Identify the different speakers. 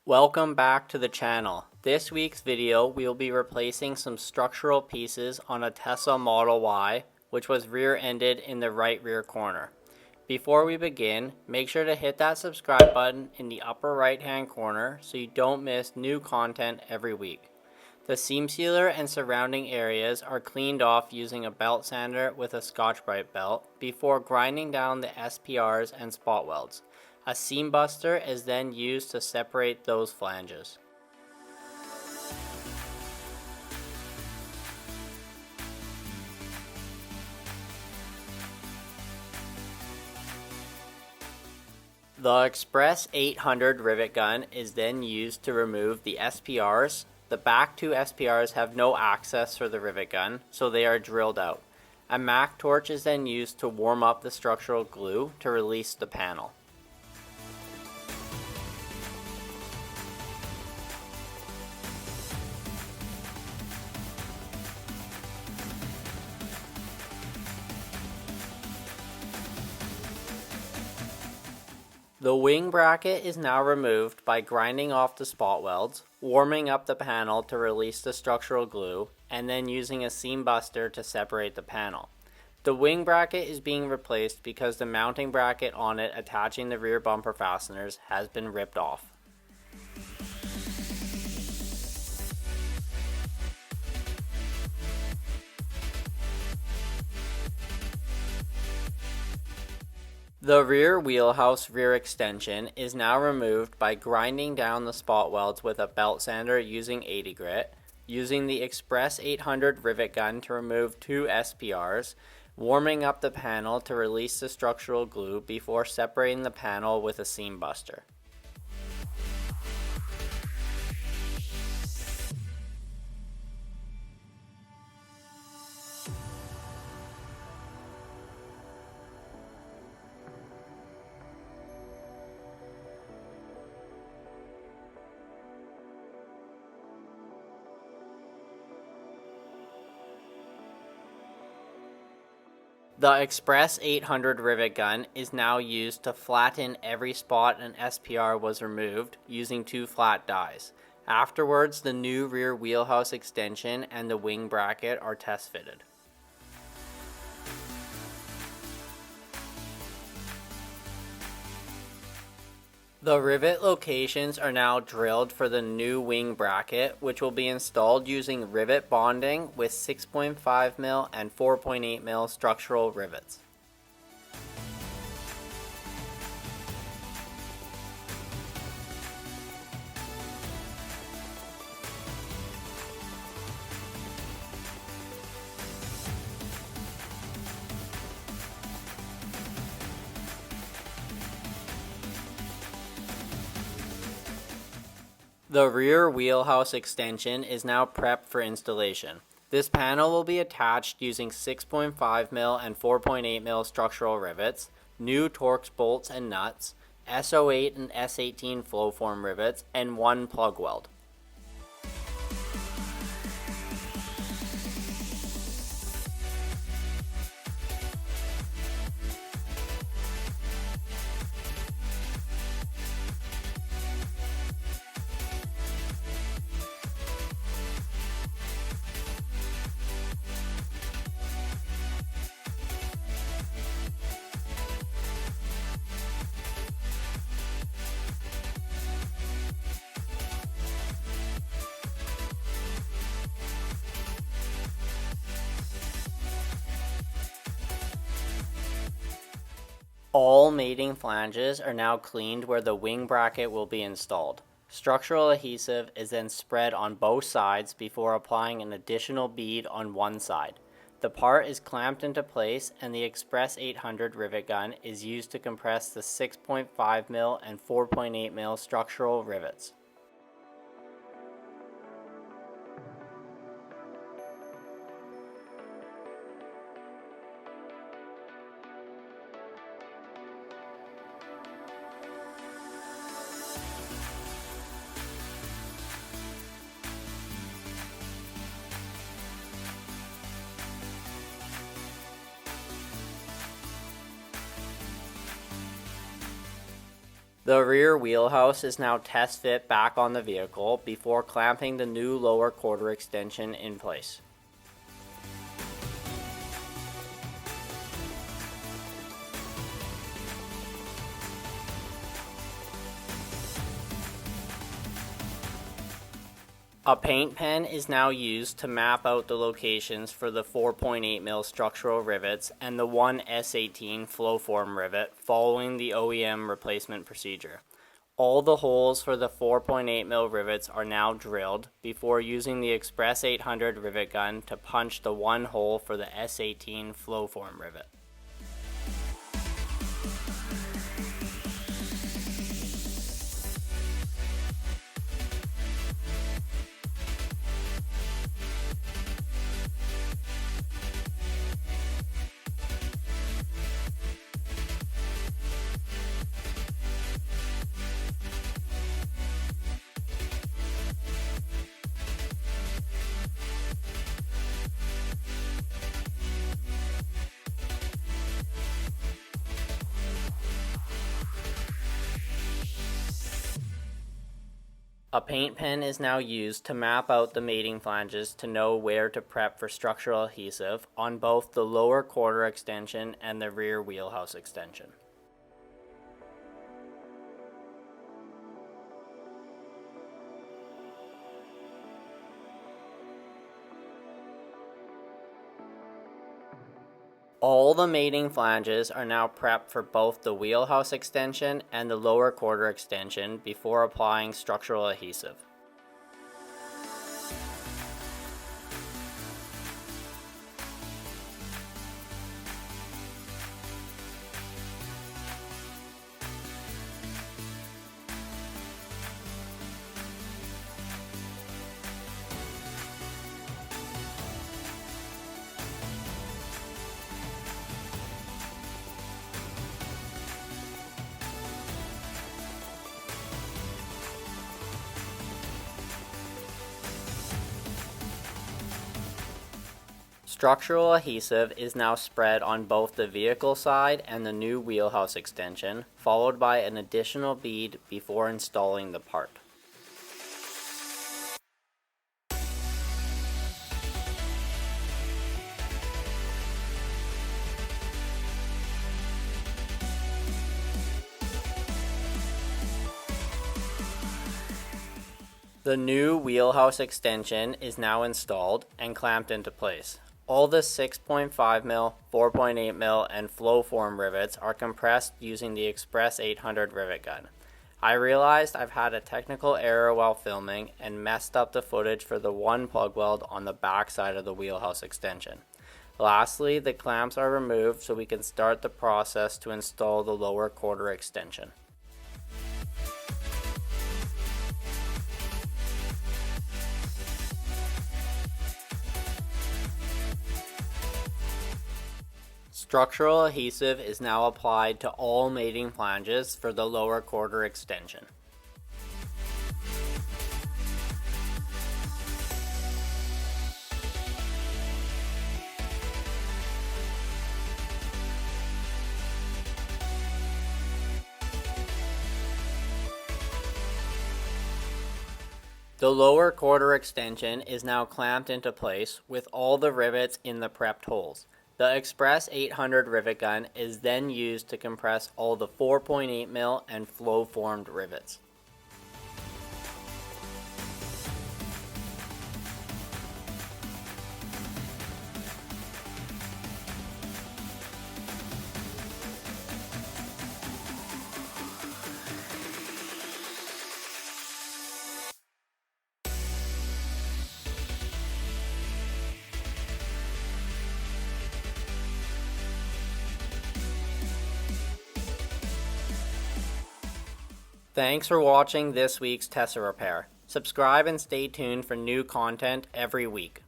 Speaker 1: Welcome back to the channel. This week's video we will be replacing some structural pieces on a Tesla Model Y, which was rear-ended in the right rear corner. Before we begin, make sure to hit that subscribe button in the upper right hand corner so you don't miss new content every week. The seam sealer and surrounding areas are cleaned off using a belt sander with a Scotch-Brite belt before grinding down the SPRs and spot welds. A seam buster is then used to separate those flanges. The Express 800 rivet gun is then used to remove the SPRs. The back two SPRs have no access for the rivet gun, so they are drilled out. A Mac torch is then used to warm up the structural glue to release the panel. The wing bracket is now removed by grinding off the spot welds, warming up the panel to release the structural glue, and then using a seam buster to separate the panel. The wing bracket is being replaced because the mounting bracket on it attaching the rear bumper fasteners has been ripped off. The rear wheelhouse rear extension is now removed by grinding down the spot welds with a belt sander using 80 grit, using the Express 800 rivet gun to remove two SPRs, warming up the panel to release the structural glue before separating the panel with a seam buster. The Express 800 rivet gun is now used to flatten every spot an SPR was removed using two flat dies. Afterwards, the new rear wheelhouse extension and the wing bracket are test fitted. The rivet locations are now drilled for the new wing bracket, which will be installed using rivet bonding with 6.5mm and 4.8mm structural rivets. The rear wheelhouse extension is now prepped for installation. This panel will be attached using 6.5mm and 4.8mm structural rivets, new Torx bolts and nuts, SO8 and S18 flowform rivets, and one plug weld. All mating flanges are now cleaned where the wing bracket will be installed. Structural adhesive is then spread on both sides before applying an additional bead on one side. The part is clamped into place and the Express 800 rivet gun is used to compress the 6.5mm and 4.8mm structural rivets. The rear wheelhouse is now test fit back on the vehicle before clamping the new lower quarter extension in place. A paint pen is now used to map out the locations for the 4.8mm structural rivets and the one S18 flow form rivet following the OEM replacement procedure. All the holes for the 4.8mm rivets are now drilled before using the Express 800 rivet gun to punch the one hole for the S18 flow form rivet. A paint pen is now used to map out the mating flanges to know where to prep for structural adhesive on both the lower quarter extension and the rear wheelhouse extension. All the mating flanges are now prepped for both the wheelhouse extension and the lower quarter extension before applying structural adhesive. Structural adhesive is now spread on both the vehicle side and the new wheelhouse extension, followed by an additional bead before installing the part. The new wheelhouse extension is now installed and clamped into place. All the 6.5mm, 4.8mm, and flow form rivets are compressed using the Express 800 rivet gun. I realized I've had a technical error while filming and messed up the footage for the one plug weld on the back side of the wheelhouse extension. Lastly, the clamps are removed so we can start the process to install the lower quarter extension. Structural adhesive is now applied to all mating flanges for the lower quarter extension. The lower quarter extension is now clamped into place with all the rivets in the prepped holes. The Express 800 rivet gun is then used to compress all the 4.8mm and flow formed rivets. Thanks for watching this week's Tesla Repair. Subscribe and stay tuned for new content every week.